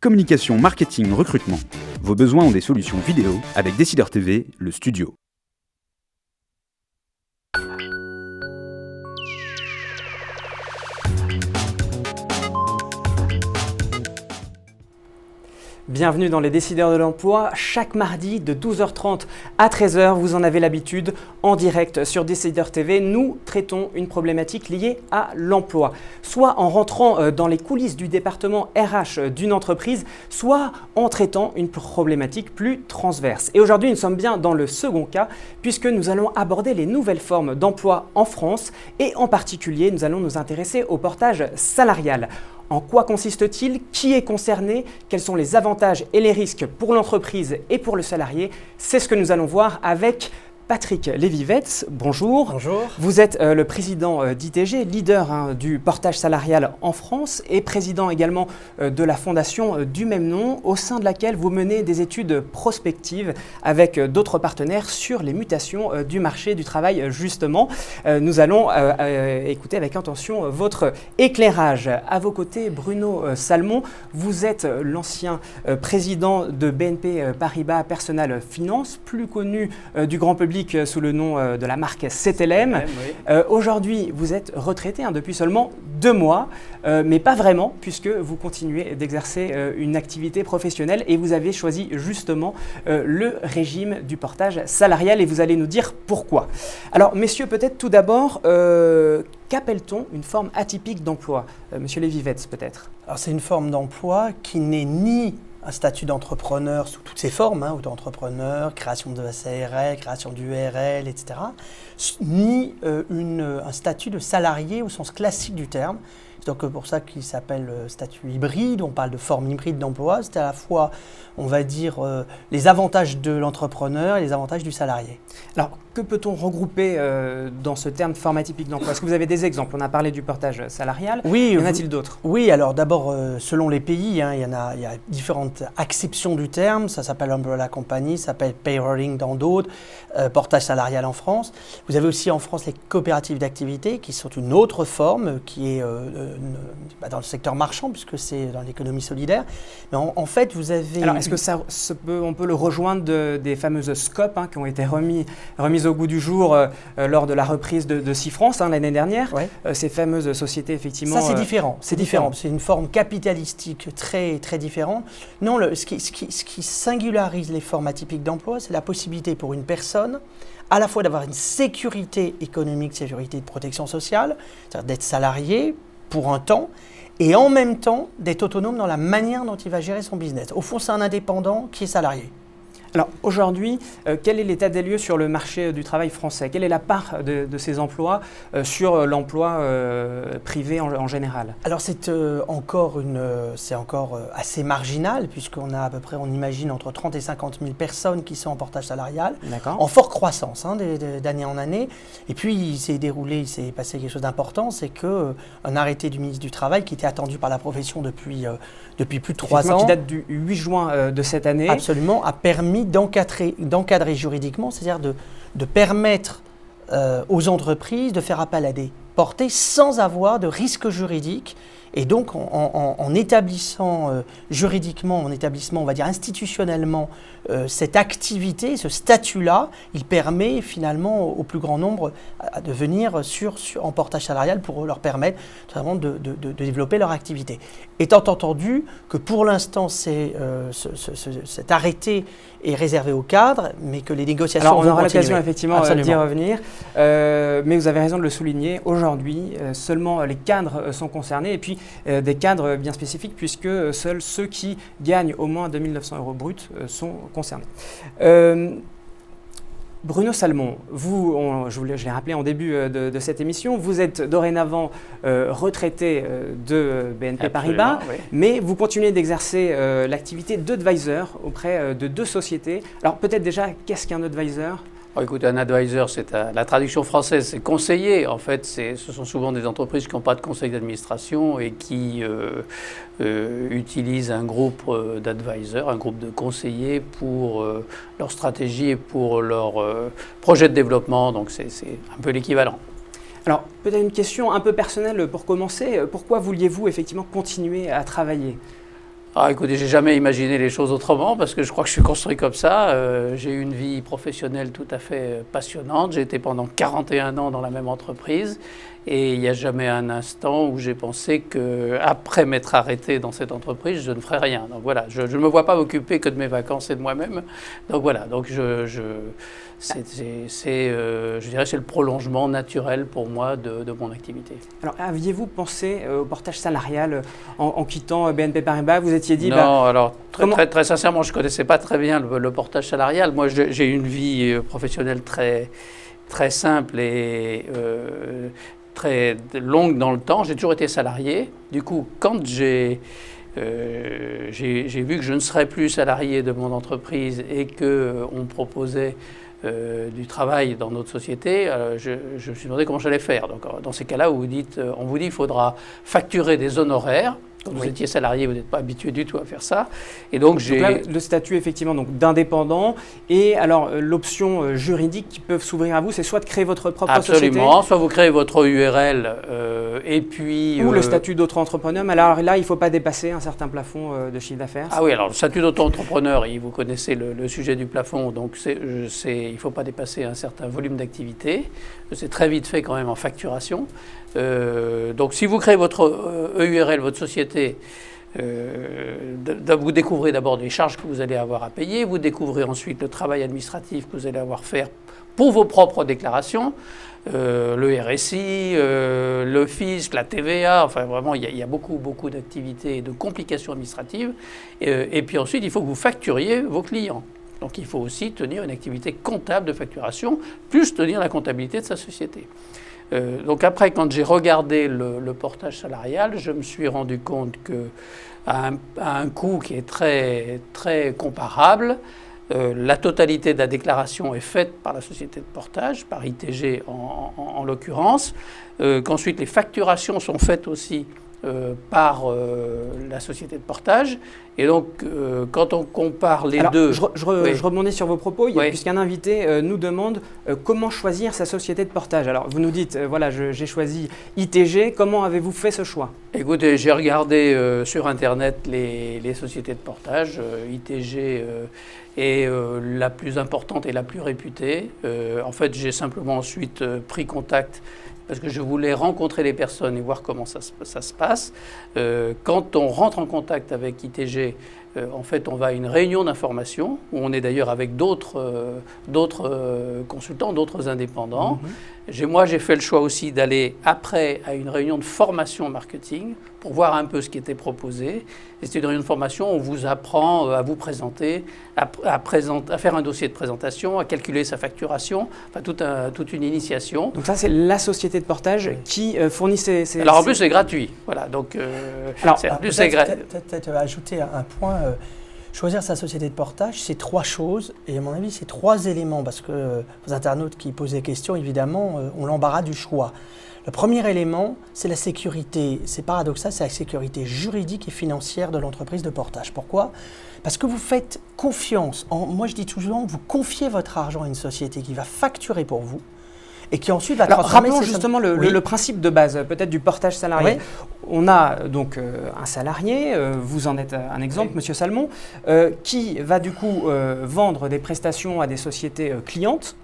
Communication, marketing, recrutement. Vos besoins ont des solutions vidéo avec Décideur TV, le studio. Bienvenue dans les Décideurs de l'Emploi, chaque mardi de 12h30 à 13h, vous en avez l'habitude, en direct sur Décideur TV, nous traitons une problématique liée à l'emploi. Soit en rentrant dans les coulisses du département RH d'une entreprise, soit en traitant une problématique plus transverse. Et aujourd'hui, nous sommes bien dans le second cas, puisque nous allons aborder les nouvelles formes d'emploi en France et en particulier, nous allons nous intéresser au portage salarial. En quoi consiste-t-il? Qui est concerné? Quels sont les avantages et les risques pour l'entreprise et pour le salarié? C'est ce que nous allons voir avec Patrick Lévy-Vetz. Bonjour. Bonjour. Vous êtes le président d'ITG, leader du portage salarial en France et président également de la fondation du même nom, au sein de laquelle vous menez des études prospectives avec d'autres partenaires sur les mutations du marché du travail justement. Nous allons écouter avec attention votre éclairage. À vos côtés, Bruno Salmon, vous êtes l'ancien président de BNP Paribas Personal Finance, plus connu du grand public sous le nom de la marque CTLM. Oui. Aujourd'hui, vous êtes retraité depuis seulement 2 mois, mais pas vraiment, puisque vous continuez d'exercer une activité professionnelle et vous avez choisi justement le régime du portage salarial et vous allez nous dire pourquoi. Alors, messieurs, peut-être tout d'abord, qu'appelle-t-on une forme atypique d'emploi? Monsieur Lévy-Vetz, peut-être. Alors, c'est une forme d'emploi qui n'est ni un statut d'entrepreneur sous toutes ses formes, auto-entrepreneur, création de SARL, création d'URL, etc., ni un statut de salarié au sens classique du terme. C'est donc pour ça qu'il s'appelle statut hybride, on parle de forme hybride d'emploi, c'est à la fois, on va dire, les avantages de l'entrepreneur et les avantages du salarié. Alors, que peut-on regrouper dans ce terme de forme atypique d'emploi? Est-ce que vous avez des exemples? On a parlé du portage salarial, oui, y en a-t-il d'autres? Oui, alors d'abord, selon les pays, il y a différentes acceptions du terme, ça s'appelle umbrella company, ça s'appelle payrolling dans d'autres, portage salarial en France. Vous avez aussi en France les coopératives d'activité qui sont une autre forme qui est dans le secteur marchand puisque c'est dans l'économie solidaire. Mais en fait, vous avez... Alors, est-ce que on peut le rejoindre des fameuses SCOP qui ont été remises au goût du jour lors de la reprise de Cifrance l'année dernière, ouais. Ces fameuses sociétés, effectivement... Ça, c'est différent. C'est différent. C'est une forme capitalistique très, très différente. Non, ce qui singularise les formes atypiques d'emploi, c'est la possibilité pour une personne à la fois d'avoir une sécurité économique, sécurité de protection sociale, c'est-à-dire d'être salarié pour un temps, et en même temps d'être autonome dans la manière dont il va gérer son business. Au fond, c'est un indépendant qui est salarié. Alors aujourd'hui, quel est l'état des lieux sur le marché du travail français? Quelle est la part de ces emplois sur l'emploi privé en général? Alors c'est encore assez marginal puisqu'on a à peu près, on imagine, entre 30 et 50 000 personnes qui sont en portage salarial, en forte croissance d'année en année. Et puis il s'est passé quelque chose d'important, c'est qu'un arrêté du ministre du Travail qui était attendu par la profession depuis plus de 3 ans, qui date du 8 juin de cette année, absolument, a permis d'encadrer juridiquement, c'est-à-dire de permettre aux entreprises de faire appel à des portées sans avoir de risque juridique. Et donc, en établissant juridiquement, on va dire institutionnellement, cette activité, ce statut-là, il permet finalement au plus grand nombre de venir en portage salarial pour leur permettre vraiment de développer leur activité. Étant entendu que pour l'instant, cet arrêté est réservé aux cadres, mais que les négociations vont continuer. Alors, on aura l'occasion effectivement d'y revenir, mais vous avez raison de le souligner. Aujourd'hui, seulement les cadres sont concernés, et puis des cadres bien spécifiques, puisque seuls ceux qui gagnent au moins 2 900 € bruts sont concernés. Bruno Salmon, je l'ai rappelé en début de cette émission, vous êtes dorénavant retraité de BNP Paribas, oui. Mais vous continuez d'exercer l'activité d'advisor auprès de 2 sociétés. Alors peut-être déjà, qu'est-ce qu'un advisor ? Oh, écoutez, un advisor, la traduction française, c'est conseiller. En fait, ce sont souvent des entreprises qui n'ont pas de conseil d'administration et qui utilisent un groupe d'advisors, un groupe de conseillers pour leur stratégie et pour leur projet de développement. Donc, c'est un peu l'équivalent. Alors, peut-être une question un peu personnelle pour commencer. Pourquoi vouliez-vous effectivement continuer à travailler ? Ah, écoutez, j'ai jamais imaginé les choses autrement parce que je crois que je suis construit comme ça. J'ai eu une vie professionnelle tout à fait passionnante. J'ai été pendant 41 ans dans la même entreprise et il n'y a jamais un instant où j'ai pensé qu'après m'être arrêté dans cette entreprise, je ne ferais rien. Donc voilà, je ne me vois pas m'occuper que de mes vacances et de moi-même. Donc voilà, donc je dirais c'est le prolongement naturel pour moi de mon activité. Alors, aviez-vous pensé au portage salarial en quittant BNP Paribas? Vous étiez dit... Non, alors très sincèrement, je ne connaissais pas très bien le portage salarial. Moi, j'ai une vie professionnelle très simple et très longue dans le temps. J'ai toujours été salarié. Du coup, quand j'ai vu que je ne serais plus salarié de mon entreprise et qu'on me proposait du travail dans notre société, je me suis demandé comment j'allais faire. Donc, dans ces cas-là, on vous dit qu'il faudra facturer des honoraires. Quand vous étiez salarié, vous n'êtes pas habitué du tout à faire ça. Et donc, là, le statut effectivement d'indépendant et alors l'option juridique qui peuvent s'ouvrir à vous, c'est soit de créer votre propre société. Absolument, soit vous créez votre URL et puis... Ou le statut d'auto-entrepreneur, mais alors là, il ne faut pas dépasser un certain plafond de chiffre d'affaires. Ah oui, alors le statut d'auto-entrepreneur, vous connaissez le sujet du plafond, donc il ne faut pas dépasser un certain volume d'activité. C'est très vite fait quand même en facturation. Donc si vous créez votre EURL, votre société, vous découvrez d'abord les charges que vous allez avoir à payer, vous découvrez ensuite le travail administratif que vous allez avoir à faire pour vos propres déclarations, le RSI, le fisc, la TVA, enfin vraiment il y a beaucoup d'activités et de complications administratives. Et puis ensuite il faut que vous facturiez vos clients. Donc il faut aussi tenir une activité comptable de facturation, plus tenir la comptabilité de sa société. Donc après, quand j'ai regardé le portage salarial, je me suis rendu compte qu'à un coût qui est très comparable, la totalité de la déclaration est faite par la société de portage, par ITG en l'occurrence, qu'ensuite les facturations sont faites aussi par la société de portage. Et donc, quand on compare les deux... Je rebondis sur vos propos, puisqu'un invité nous demande comment choisir sa société de portage. Alors, vous nous dites, voilà, j'ai choisi ITG. Comment avez-vous fait ce choix? Écoutez, j'ai regardé sur Internet les sociétés de portage. ITG est la plus importante et la plus réputée. En fait, j'ai simplement ensuite pris contact parce que je voulais rencontrer les personnes et voir comment ça se passe. Quand on rentre en contact avec ITG, en fait, on va à une réunion d'information, où on est d'ailleurs avec d'autres consultants, d'autres indépendants. Moi, j'ai fait le choix aussi d'aller après à une réunion de formation marketing pour voir un peu ce qui était proposé. C'est une réunion de formation où on vous apprend à vous présenter, à faire un dossier de présentation, à calculer sa facturation, enfin toute une initiation. Donc ça, c'est la société de portage qui fournit ces... Alors en plus, c'est gratuit. Voilà, donc peut-être ajouter un point. Choisir sa société de portage, c'est trois choses, et à mon avis, c'est trois éléments, parce que les internautes qui posent des questions, évidemment, ont l'embarras du choix. Le premier élément, c'est la sécurité, c'est paradoxal, c'est la sécurité juridique et financière de l'entreprise de portage. Pourquoi? Parce que vous faites confiance. Moi, je dis toujours, vous confiez votre argent à une société qui va facturer pour vous, et qui ensuite va transformer... Rappelons justement le principe de base, peut-être du portage salarial. Oui. On a donc un salarié, vous en êtes un exemple, Monsieur Salmon, qui va du coup vendre des prestations à des sociétés clientes,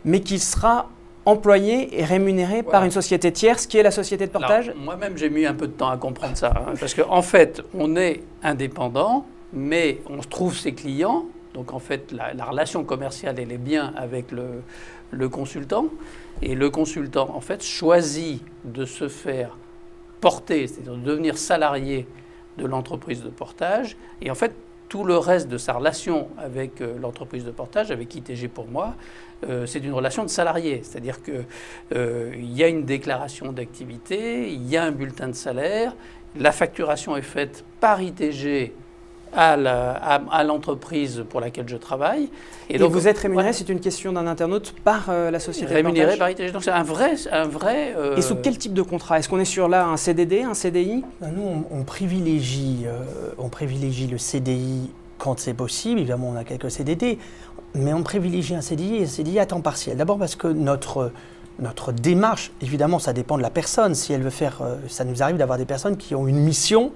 mais qui sera employé et rémunéré par une société tierce qui est la société de portage. Moi-même, j'ai mis un peu de temps à comprendre ça, parce qu'en fait, on est indépendant, mais on trouve ses clients. Donc en fait, la relation commerciale, elle est bien avec le consultant. Et le consultant, en fait, choisit de se faire porter, c'est-à-dire de devenir salarié de l'entreprise de portage. Et en fait, tout le reste de sa relation avec l'entreprise de portage, avec ITG pour moi, c'est une relation de salarié. C'est-à-dire qu'il y a une déclaration d'activité, il y a un bulletin de salaire, la facturation est faite par ITG à l'entreprise pour laquelle je travaille. Et donc, vous êtes rémunéré, c'est une question d'un internaute, par la société rémunéré par ITG. Donc c'est un vrai Et sous quel type de contrat? Est-ce qu'on est sur là un CDD, un CDI? Nous, on privilégie le CDI quand c'est possible. Évidemment, on a quelques CDD, mais on privilégie un CDI et un CDI à temps partiel. D'abord parce que notre démarche, évidemment, ça dépend de la personne. Si elle veut faire, ça nous arrive d'avoir des personnes qui ont une mission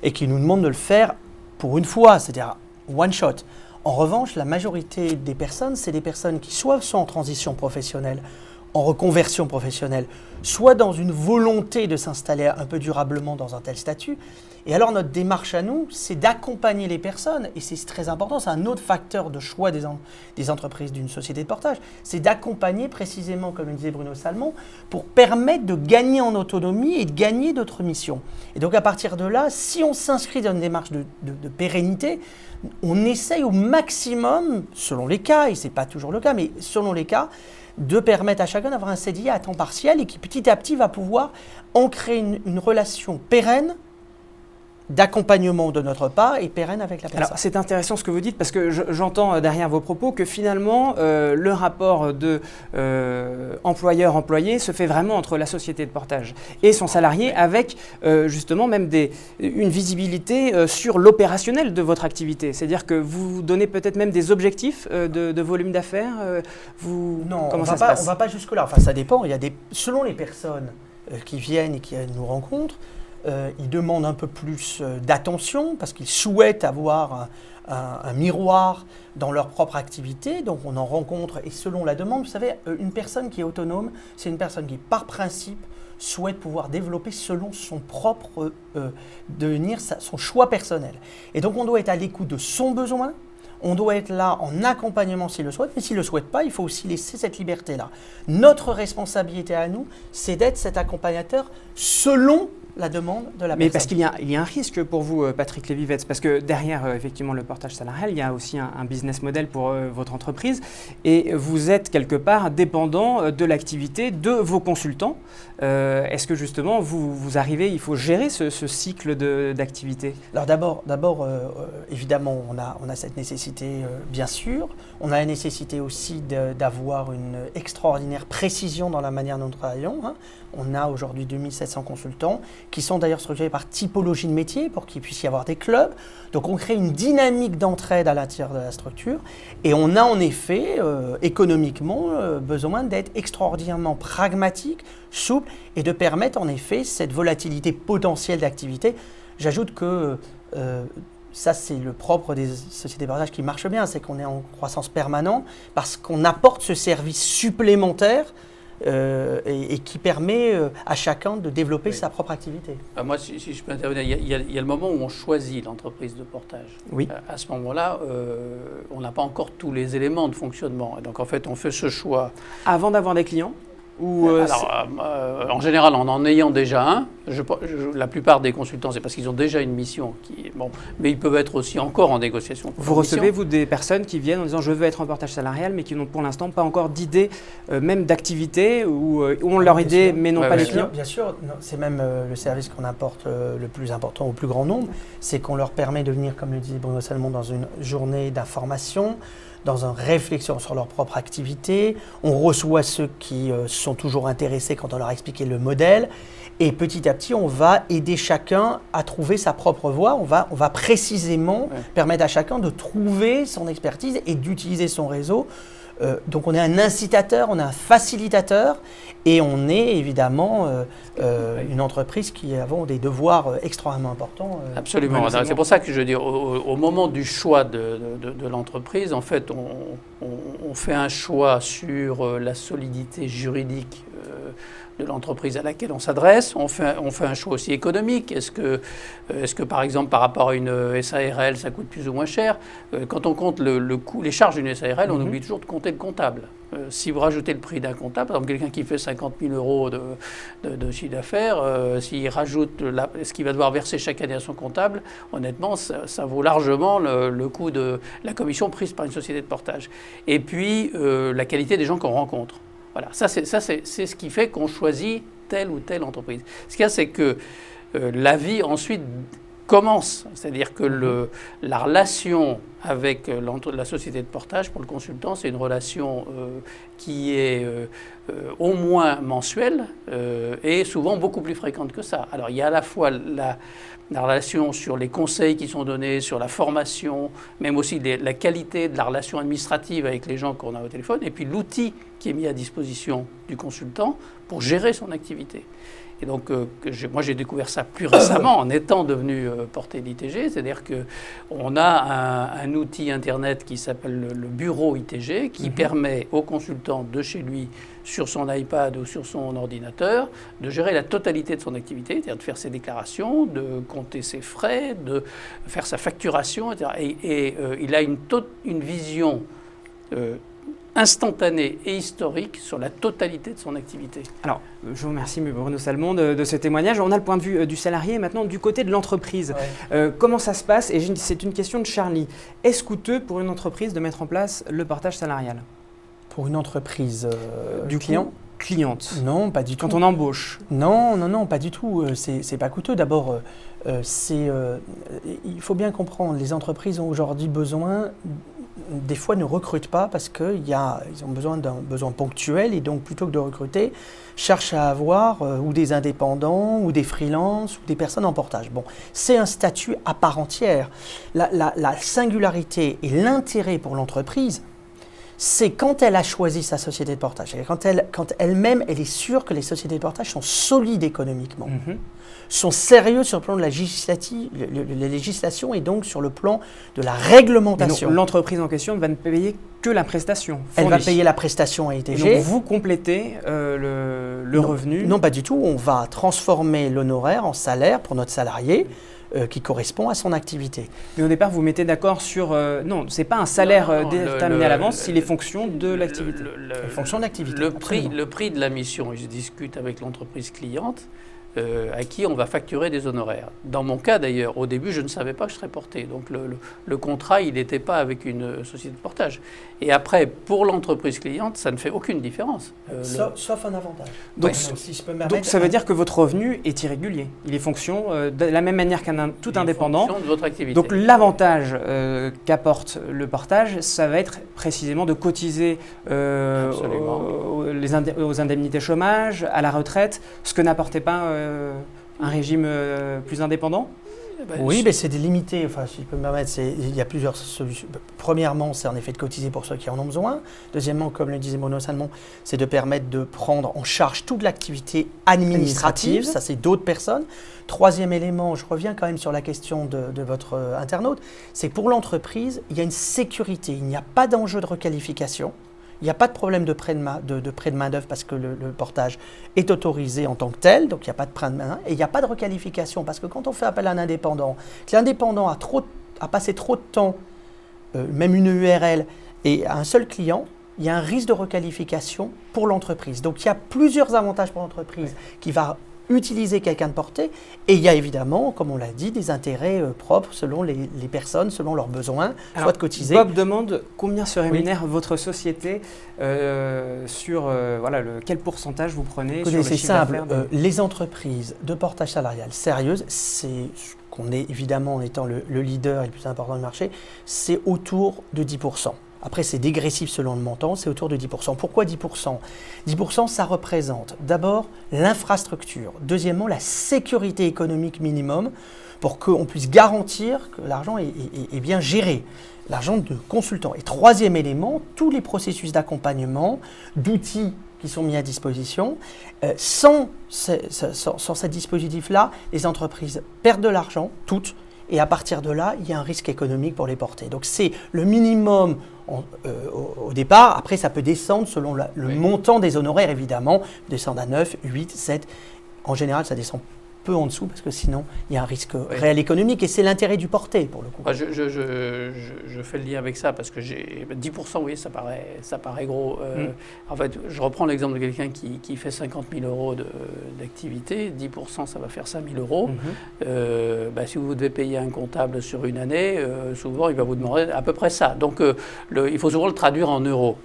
et qui nous demandent de le faire pour une fois, c'est-à-dire one shot. En revanche, la majorité des personnes, c'est des personnes qui soit sont en transition professionnelle, en reconversion professionnelle, soit dans une volonté de s'installer un peu durablement dans un tel statut. Et alors notre démarche à nous, c'est d'accompagner les personnes, et c'est très important, c'est un autre facteur de choix des entreprises d'une société de portage, c'est d'accompagner précisément, comme le disait Bruno Salmon, pour permettre de gagner en autonomie et de gagner d'autres missions. Et donc à partir de là, si on s'inscrit dans une démarche de pérennité, on essaye au maximum, selon les cas, et ce n'est pas toujours le cas, mais selon les cas, de permettre à chacun d'avoir un CDI à temps partiel et qui petit à petit va pouvoir ancrer une relation pérenne d'accompagnement de notre part et pérenne avec la personne. Alors c'est intéressant ce que vous dites parce que j'entends derrière vos propos que finalement le rapport de employeur-employé se fait vraiment entre la société de portage et son salarié avec justement même une visibilité sur l'opérationnel de votre activité. C'est-à-dire que vous donnez peut-être même des objectifs de volume d'affaires. Non, comment on ne va pas jusque-là. Enfin, ça dépend. Selon les personnes qui viennent et qui nous rencontrent, ils demandent un peu plus d'attention parce qu'ils souhaitent avoir un miroir dans leur propre activité. Donc on en rencontre et selon la demande, vous savez, une personne qui est autonome, c'est une personne qui par principe souhaite pouvoir développer selon son propre son choix personnel. Et donc on doit être à l'écoute de son besoin. On doit être là en accompagnement s'il le souhaite, mais s'il ne le souhaite pas, il faut aussi laisser cette liberté-là. Notre responsabilité à nous, c'est d'être cet accompagnateur selon la demande de la personne. Mais parce qu'il y a un risque pour vous, Patrick Lévy-Wetz, parce que derrière, effectivement, le portage salarial, il y a aussi un business model pour votre entreprise et vous êtes quelque part dépendant de l'activité de vos consultants. Est-ce que justement, vous arrivez, il faut gérer ce cycle d'activité? Alors d'abord, évidemment, on a cette nécessité, bien sûr. On a la nécessité aussi d'avoir une extraordinaire précision dans la manière dont nous travaillons. Hein. On a aujourd'hui 2700 consultants qui sont d'ailleurs structurés par typologie de métier pour qu'il puisse y avoir des clubs. Donc on crée une dynamique d'entraide à l'intérieur de la structure et on a en effet économiquement besoin d'être extraordinairement pragmatique, souple et de permettre en effet cette volatilité potentielle d'activité. J'ajoute que ça, c'est le propre des sociétés de portage qui marchent bien, c'est qu'on est en croissance permanente parce qu'on apporte ce service supplémentaire et qui permet à chacun de développer sa propre activité. Moi, si je peux intervenir, il y a le moment où on choisit l'entreprise de portage. Oui. À ce moment-là, on n'a pas encore tous les éléments de fonctionnement. Et donc, en fait, on fait ce choix. Avant d'avoir des clients en général, en ayant déjà un, la plupart des consultants, c'est parce qu'ils ont déjà une mission. Mais ils peuvent être aussi encore en négociation. Vous recevez, vous, des personnes qui viennent en disant « je veux être en portage salarial » mais qui n'ont pour l'instant pas encore d'idée, même d'activité, ou ont leur idée mais n'ont pas les clients? Bien sûr, c'est même le service qu'on apporte le plus important au plus grand nombre, c'est qu'on leur permet de venir, comme le dit Bruno Salmon, dans une journée d'information, dans une réflexion sur leur propre activité. On reçoit ceux qui sont toujours intéressés quand on leur a expliqué le modèle. Et petit à petit, on va aider chacun à trouver sa propre voie. On va précisément permettre à chacun de trouver son expertise et d'utiliser son réseau. Donc on est un incitateur, on est un facilitateur et on est évidemment une entreprise qui a des devoirs extrêmement importants. Absolument. C'est pour ça que je veux dire, au moment du choix de l'entreprise, en fait, on fait un choix sur la solidité juridique de l'entreprise à laquelle on s'adresse. On fait un choix aussi économique. Est-ce que, par exemple, par rapport à une SARL, ça coûte plus ou moins cher? Quand on compte le coût, les charges d'une SARL, on oublie toujours de compter le comptable. Si vous rajoutez le prix d'un comptable, par exemple, quelqu'un qui fait 50 000 euros de chiffre d'affaires, s'il rajoute ce qu'il va devoir verser chaque année à son comptable, honnêtement, ça vaut largement le coût de la commission prise par une société de portage. Et puis, la qualité des gens qu'on rencontre. Voilà, ça c'est ce qui fait qu'on choisit telle ou telle entreprise. Ce qu'il y a, c'est que la vie ensuite commence, c'est-à-dire que la relation avec la société de portage. Pour le consultant, c'est une relation qui est au moins mensuelle et souvent beaucoup plus fréquente que ça. Alors il y a à la fois la relation sur les conseils qui sont donnés, sur la formation, même aussi la qualité de la relation administrative avec les gens qu'on a au téléphone, et puis l'outil qui est mis à disposition du consultant pour gérer son activité. Et donc, moi, j'ai découvert ça plus récemment en étant devenu porté d'ITG, c'est-à-dire qu'on a un outil Internet qui s'appelle le bureau ITG, qui permet au consultant de chez lui, sur son iPad ou sur son ordinateur, de gérer la totalité de son activité, c'est-à-dire de faire ses déclarations, de compter ses frais, de faire sa facturation, etc. Et il a une vision instantané et historique sur la totalité de son activité. Alors, je vous remercie Bruno Salmon de ce témoignage. On a le point de vue du salarié, maintenant du côté de l'entreprise. Ouais. Comment ça se passe? Et c'est une question de Charlie. Est-ce coûteux pour une entreprise de mettre en place le portage salarial? Pour une entreprise du client? Cliente. Non, pas du tout. Quand on embauche? Non, pas du tout. C'est pas coûteux. D'abord, il faut bien comprendre, les entreprises ont aujourd'hui besoin, des fois ne recrutent pas parce qu'ils ont besoin d'un besoin ponctuel et donc plutôt que de recruter, cherchent à avoir ou des indépendants ou des freelances ou des personnes en portage. Bon, c'est un statut à part entière. La singularité et l'intérêt pour l'entreprise, c'est quand elle a choisi sa société de portage, quand elle-même elle est sûre que les sociétés de portage sont solides économiquement, sont sérieuses sur le plan de la législation et donc sur le plan de la réglementation. L'entreprise en question ne va ne payer que la prestation fournie. Elle va payer la prestation à ITG. Et donc vous complétez le revenu? Non, pas du tout. On va transformer l'honoraire en salaire pour notre salarié. Qui correspond à son activité. Mais au départ, vous mettez d'accord sur... non, ce n'est pas un salaire déterminé à l'avance, c'est les fonctions de l'activité. Les fonctions de l'activité. Le prix de la mission, je discute avec l'entreprise cliente, à qui on va facturer des honoraires. Dans mon cas d'ailleurs, au début, je ne savais pas que je serais porté. Donc le contrat, il n'était pas avec une société de portage. Et après, pour l'entreprise cliente, ça ne fait aucune différence. Sauf un avantage. Donc, si je peux me permettre, donc ça veut dire que votre revenu est irrégulier. Il est fonction de la même manière qu'un tout indépendant. Fonction de votre activité. Donc l'avantage qu'apporte le portage, ça va être précisément de cotiser aux indemnités chômage, à la retraite, ce que n'apportait pas un régime plus indépendant? Oui, mais c'est limité. Enfin, si je peux me permettre, il y a plusieurs solutions. Premièrement, c'est en effet de cotiser pour ceux qui en ont besoin. Deuxièmement, comme le disait Bruno Salmon, c'est de permettre de prendre en charge toute l'activité administrative. Ça, c'est d'autres personnes. Troisième élément, je reviens quand même sur la question de votre internaute, c'est pour l'entreprise, il y a une sécurité. Il n'y a pas d'enjeu de requalification. Il n'y a pas de problème de prêt de main-d'œuvre parce que le portage est autorisé en tant que tel, donc il n'y a pas de prêt de main-d'œuvre. Et il n'y a pas de requalification parce que quand on fait appel à un indépendant, que l'indépendant a passé trop de temps, même une URL, et à un seul client, il y a un risque de requalification pour l'entreprise. Donc il y a plusieurs avantages pour l'entreprise qui va utiliser quelqu'un de porté, et il y a évidemment, comme on l'a dit, des intérêts propres selon les personnes, selon leurs besoins, soit de cotiser. Bob demande combien se rémunère votre société sur quel pourcentage vous prenez sur le chiffre d'affaires. C'est simple, les entreprises de portage salarial sérieuses, c'est ce qu'on est évidemment en étant le leader et le plus important du marché, c'est autour de 10%. Après, c'est dégressif selon le montant, c'est autour de 10%. Pourquoi 10% ? 10%, ça représente d'abord l'infrastructure. Deuxièmement, la sécurité économique minimum pour qu'on puisse garantir que l'argent est bien géré, l'argent de consultant. Et troisième élément, tous les processus d'accompagnement, d'outils qui sont mis à disposition. Sans ce dispositif-là, les entreprises perdent de l'argent, toutes, et à partir de là, il y a un risque économique pour les porter. Donc c'est le minimum au départ. Après, ça peut descendre selon le montant des honoraires, évidemment. Descendre à 9, 8, 7. En général, ça descend peu en dessous parce que sinon, il y a un risque réel économique et c'est l'intérêt du porté, pour le coup. Je fais le lien avec ça parce que 10%, oui, ça paraît gros. En fait, je reprends l'exemple de quelqu'un qui fait 50 000 euros d'activité. 10%, ça va faire 5 000 euros. Si vous devez payer un comptable sur une année, souvent, il va vous demander à peu près ça. Donc, il faut souvent le traduire en euros.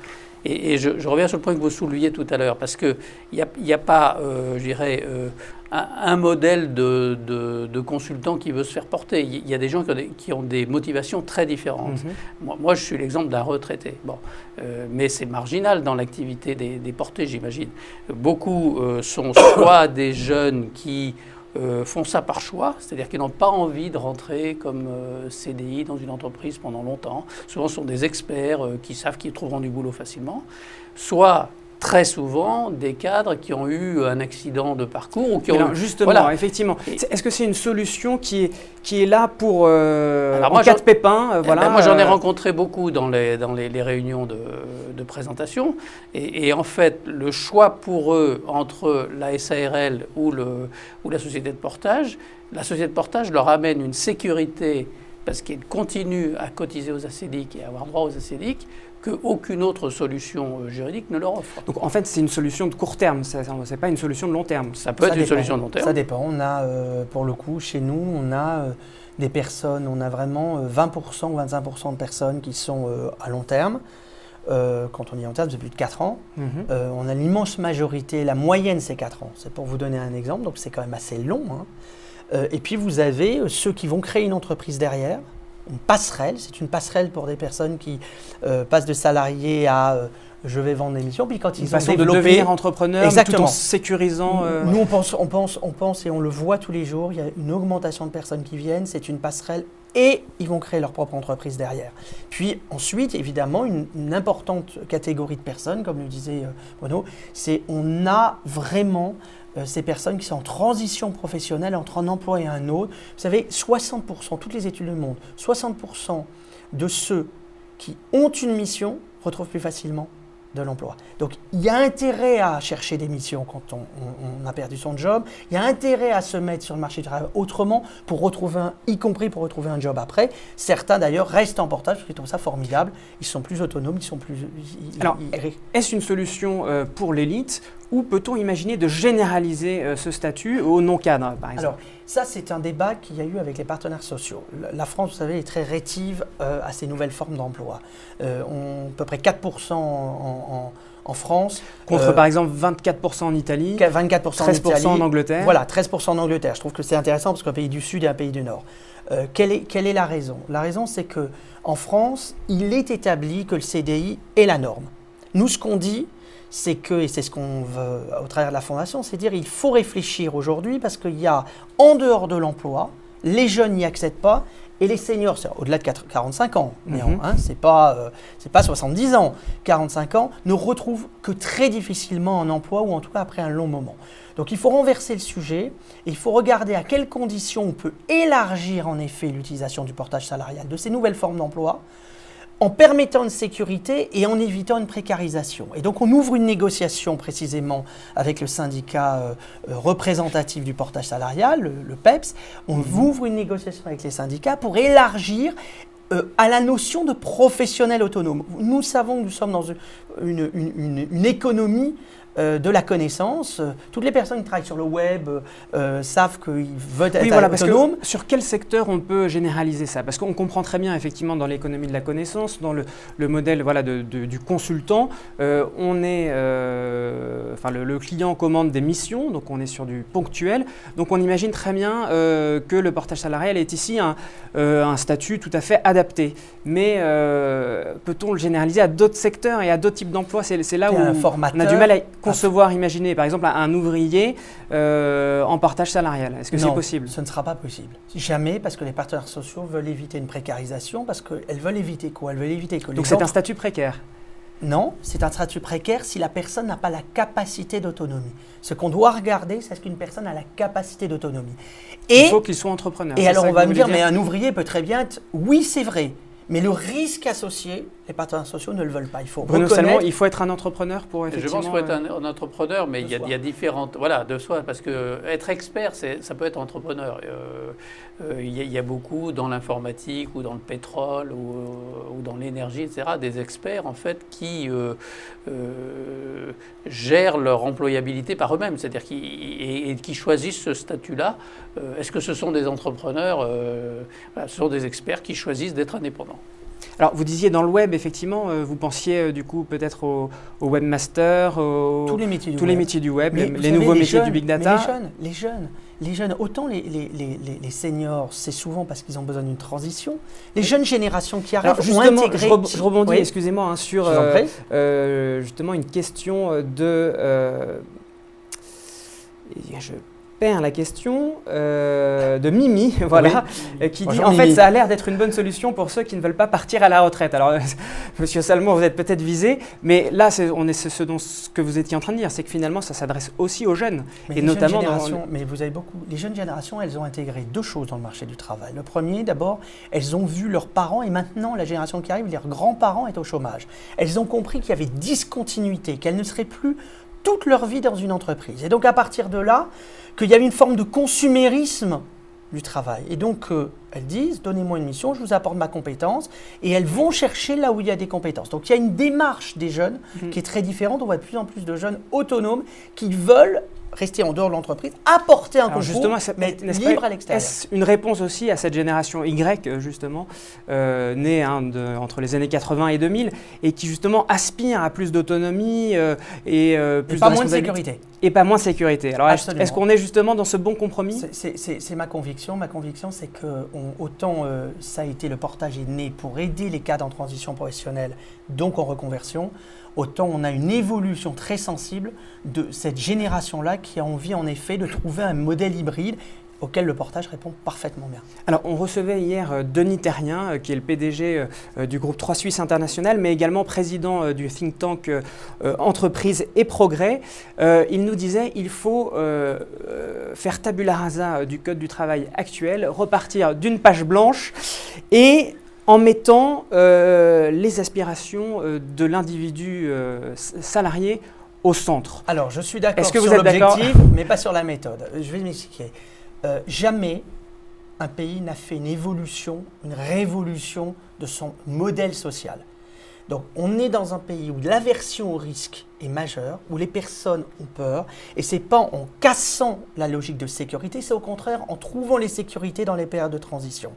Et je reviens sur le point que vous souleviez tout à l'heure, parce qu'il n'y a pas, je dirais, un modèle de consultant qui veut se faire porter. Il y a des gens qui ont des motivations très différentes. Moi, je suis l'exemple d'un retraité. Bon, mais c'est marginal dans l'activité des portés, j'imagine. Beaucoup sont soit des jeunes qui font ça par choix, c'est-à-dire qu'ils n'ont pas envie de rentrer comme CDI dans une entreprise pendant longtemps. Souvent, ce sont des experts qui savent qu'ils trouveront du boulot facilement. Soit très souvent des cadres qui ont eu un accident de parcours ou qui ont... Justement, voilà. effectivement. Est-ce que c'est une solution qui est là pour, en cas de pépin voilà, moi, j'en ai rencontré beaucoup dans les réunions de présentation. Et en fait, le choix pour eux entre la SARL ou la société de portage, la société de portage leur amène une sécurité parce qu'ils continuent à cotiser aux ACDIC et à avoir droit aux ACDIC, qu'aucune autre solution juridique ne leur offre. Donc en fait, c'est une solution de court terme, ce n'est pas une solution de long terme. Ça peut être une solution de long terme. Ça dépend. On a, pour le coup, chez nous, on a des personnes, on a vraiment 20% ou 25% de personnes qui sont à long terme. Quand on dit long terme, c'est plus de 4 ans. On a l'immense majorité, la moyenne c'est 4 ans. C'est pour vous donner un exemple, donc c'est quand même assez long. Et puis vous avez ceux qui vont créer une entreprise derrière. Une passerelle, c'est une passerelle pour des personnes qui passent de salariés à je vais vendre des missions. Puis quand ils ont développé, de devenir entrepreneur, tout en sécurisant. Nous on pense et on le voit tous les jours. Il y a une augmentation de personnes qui viennent. C'est une passerelle et ils vont créer leur propre entreprise derrière. Puis ensuite, évidemment, une importante catégorie de personnes, comme le disait Bruno, c'est on a vraiment ces personnes qui sont en transition professionnelle entre un emploi et un autre. Vous savez, 60%, toutes les études du monde, 60% de ceux qui ont une mission retrouvent plus facilement de l'emploi. Donc, il y a intérêt à chercher des missions quand on a perdu son job. Il y a intérêt à se mettre sur le marché du travail autrement pour retrouver y compris pour retrouver un job après. Certains d'ailleurs restent en portage parce qu'ils trouvent ça formidable. Ils sont plus autonomes, ils sont plus... Alors, est-ce une solution pour l'élite ou peut-on imaginer de généraliser ce statut aux non-cadres, par exemple? Alors, ça, c'est un débat qu'il y a eu avec les partenaires sociaux. La France, vous savez, est très rétive à ces nouvelles formes d'emploi. À peu près 4% en France. Contre, par exemple, 24% en Italie, 24% 13% en Angleterre. Voilà, 13% en Angleterre. Je trouve que c'est intéressant parce qu'un pays du Sud et un pays du Nord. Quelle est la raison? La raison, c'est qu'en France, il est établi que le CDI est la norme. Nous, ce qu'on dit, c'est que, et c'est ce qu'on veut au travers de la Fondation, c'est dire qu'il faut réfléchir aujourd'hui parce qu'il y a, en dehors de l'emploi, les jeunes n'y accèdent pas et les seniors, c'est au-delà de 45 ans, c'est pas 70 ans, 45 ans, ne retrouvent que très difficilement un emploi ou en tout cas après un long moment. Donc il faut renverser le sujet et il faut regarder à quelles conditions on peut élargir en effet l'utilisation du portage salarial, de ces nouvelles formes d'emploi, en permettant une sécurité et en évitant une précarisation. Et donc on ouvre une négociation précisément avec le syndicat représentatif du portage salarial, le PEPS. On ouvre une négociation avec les syndicats pour élargir à la notion de professionnel autonome. Nous savons que nous sommes dans une économie de la connaissance. Toutes les personnes qui travaillent sur le web savent qu'ils veulent être autonomes. Sur quel secteur on peut généraliser ça? Parce qu'on comprend très bien effectivement dans l'économie de la connaissance, dans le modèle du consultant, le client commande des missions, donc on est sur du ponctuel. Donc on imagine très bien que le portage salarial est ici un statut tout à fait adapté. Mais peut-on le généraliser à d'autres secteurs et à d'autres types d'emplois? C'est là où on a du mal à concevoir, imaginer par exemple un ouvrier en portage salarial. Est-ce que c'est possible? Ce ne sera pas possible. Jamais, parce que les partenaires sociaux veulent éviter une précarisation, parce qu'elles veulent éviter quoi? Elles veulent éviter que Donc c'est un statut précaire? Non, c'est un statut précaire si la personne n'a pas la capacité d'autonomie. Ce qu'on doit regarder, c'est est-ce qu'une personne a la capacité d'autonomie. Il faut qu'il soit entrepreneur. Et alors on va me dire, mais un ouvrier peut très bien être... Oui, c'est vrai. Mais le risque associé, les partenaires sociaux ne le veulent pas. Il faut reconnaître... il faut être un être pour effectivement... Je pense qu'il faut être un entrepreneur, mais il y a différentes... Voilà, de soi, parce que être expert, ça peut être entrepreneur. Il y a beaucoup dans l'informatique ou dans le pétrole ou dans l'énergie, etc., des experts, en fait, qui gèrent leur employabilité par eux-mêmes, c'est-à-dire qui choisissent ce statut-là. Est-ce que ce sont des entrepreneurs? Ce sont des experts qui choisissent d'être indépendants. Alors, vous disiez dans le web, effectivement, vous pensiez du coup peut-être au webmaster, Tous les métiers du tous web. les métiers du web, Mais les vous savez, nouveaux les métiers jeunes, du big mais data. les jeunes, autant les seniors, c'est souvent parce qu'ils ont besoin d'une transition. Les jeunes générations qui arrivent Alors ont justement, intégré. je rebondis, Oui. excusez-moi, hein, sur Je vous en prie. justement une question je perds la question de Mimi, voilà, qui dit Bonjour, en fait Mimi. ça a l'air d'être une bonne solution pour ceux qui ne veulent pas partir à la retraite. Alors Monsieur Salmon, vous êtes peut-être visé, mais là c'est ce que vous étiez en train de dire, c'est que finalement ça s'adresse aussi aux jeunes, Mais et les notamment jeunes dans générations, mais vous avez beaucoup. Les jeunes générations, elles ont intégré deux choses dans le marché du travail. Le premier, d'abord, elles ont vu leurs parents, et maintenant la génération qui arrive, leurs grands-parents est au chômage. Elles ont compris qu'il y avait discontinuité, qu'elles ne seraient plus toute leur vie dans une entreprise. Et donc à partir de là, qu'il y avait une forme de consumérisme du travail. Et donc elles disent, donnez-moi une mission, je vous apporte ma compétence, et elles vont chercher là où il y a des compétences. Donc il y a une démarche des jeunes qui est très différente. On voit de plus en plus de jeunes autonomes qui veulent rester en dehors de l'entreprise, apporter un Alors concours, justement, mais être n'est-ce pas- libre à l'extérieur. Est-ce une réponse aussi à cette génération Y, justement, née entre les années 80 et 2000, et qui justement aspire à plus d'autonomie et plus pas de moins de responsabilité sécurité. et pas moins de sécurité. Alors Absolument. est-ce qu'on est justement dans ce bon compromis? C'est ma conviction. Ma conviction, c'est que autant ça a été, le portage est né pour aider les cadres en transition professionnelle, donc en reconversion, autant on a une évolution très sensible de cette génération-là qui a envie en effet de trouver un modèle hybride auquel le portage répond parfaitement bien. Alors, on recevait hier Denis Terrien, qui est le PDG du groupe 3 Suisse International, mais également président du think tank Entreprise et Progrès. Il nous disait qu'il faut faire tabula rasa du code du travail actuel, repartir d'une page blanche et en mettant les aspirations de l'individu salarié au centre. Alors, je suis d'accord Est-ce que sur vous êtes d'accord? l'objectif, mais pas sur la méthode. Je vais m'expliquer. Jamais un pays n'a fait une évolution, une révolution de son modèle social. Donc, on est dans un pays où l'aversion au risque est majeure, où les personnes ont peur, et ce n'est pas en cassant la logique de sécurité, c'est au contraire en trouvant les sécurités dans les périodes de transition.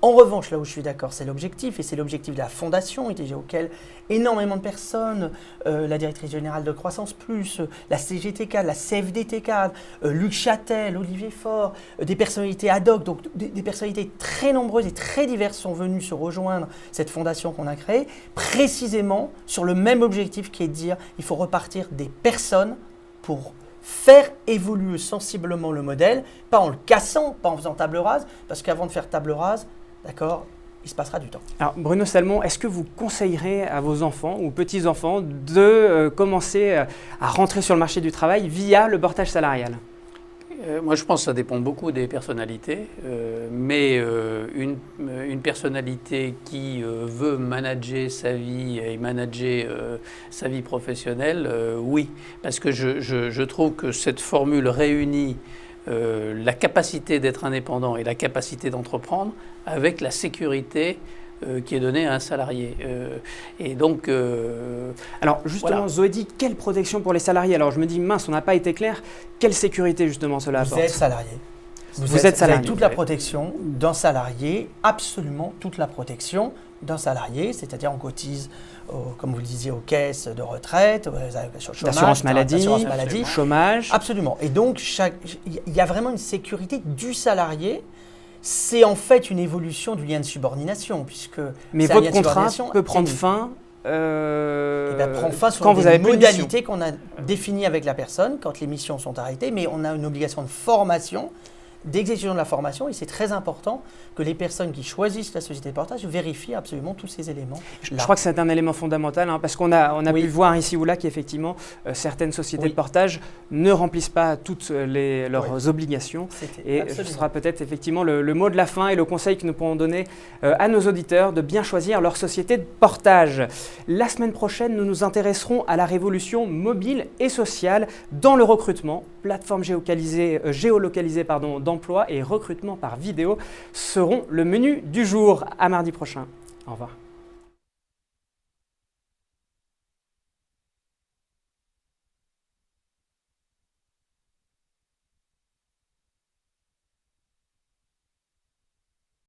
En revanche, là où je suis d'accord, c'est l'objectif, et c'est l'objectif de la Fondation, auquel énormément de personnes, la directrice générale de Croissance Plus, la CGT Cadre, la CFDT Cadre, Luc Châtel, Olivier Faure, des personnalités ad hoc, donc des personnalités très nombreuses et très diverses sont venues se rejoindre cette fondation qu'on a créée, précisément sur le même objectif qui est de dire il faut repartir des personnes pour faire évoluer sensiblement le modèle, pas en le cassant, pas en faisant table rase, parce qu'avant de faire table rase, d'accord, il se passera du temps. Alors Bruno Salmon, est-ce que vous conseillerez à vos enfants ou petits-enfants de commencer à rentrer sur le marché du travail via le portage salarial? Moi, je pense que ça dépend beaucoup des personnalités, mais une personnalité qui veut manager sa vie et manager sa vie professionnelle, oui, parce que je trouve que cette formule réunit la capacité d'être indépendant et la capacité d'entreprendre avec la sécurité qui est donnée à un salarié. Et donc... Alors justement, voilà. Zoé dit quelle protection pour les salariés? Alors je me dis, mince, on n'a pas été clair. Quelle sécurité justement cela Vous apporte? êtes salarié. Vous êtes salarié. Vous avez toute la protection d'un salarié, absolument toute la protection d'un salarié, c'est-à-dire on cotise, comme vous le disiez, aux caisses de retraite, D'assurance maladie, chômage. Absolument. Et donc, il y a vraiment une sécurité du salarié. C'est en fait une évolution du lien de subordination, puisque Mais c'est un votre lien de contrat subordination peut prendre émis. fin Prend fin sur quand vous avez des plus de mission. modalités qu'on a définies avec la personne, quand les missions sont arrêtées, mais on a une obligation de formation, d'exécution de la formation, et c'est très important que les personnes qui choisissent la société de portage vérifient absolument tous ces éléments. Je crois que c'est un élément fondamental, hein, parce qu'on a Oui. pu voir ici ou là qu'effectivement, certaines sociétés Oui. de portage ne remplissent pas toutes leurs obligations. Et ce sera peut-être effectivement le mot de la fin et le conseil que nous pourrons donner à nos auditeurs de bien choisir leur société de portage. La semaine prochaine, nous nous intéresserons à la révolution mobile et sociale dans le recrutement. Plateforme géolocalisée d'emploi et recrutement par vidéo seront le menu du jour. À mardi prochain. Au revoir.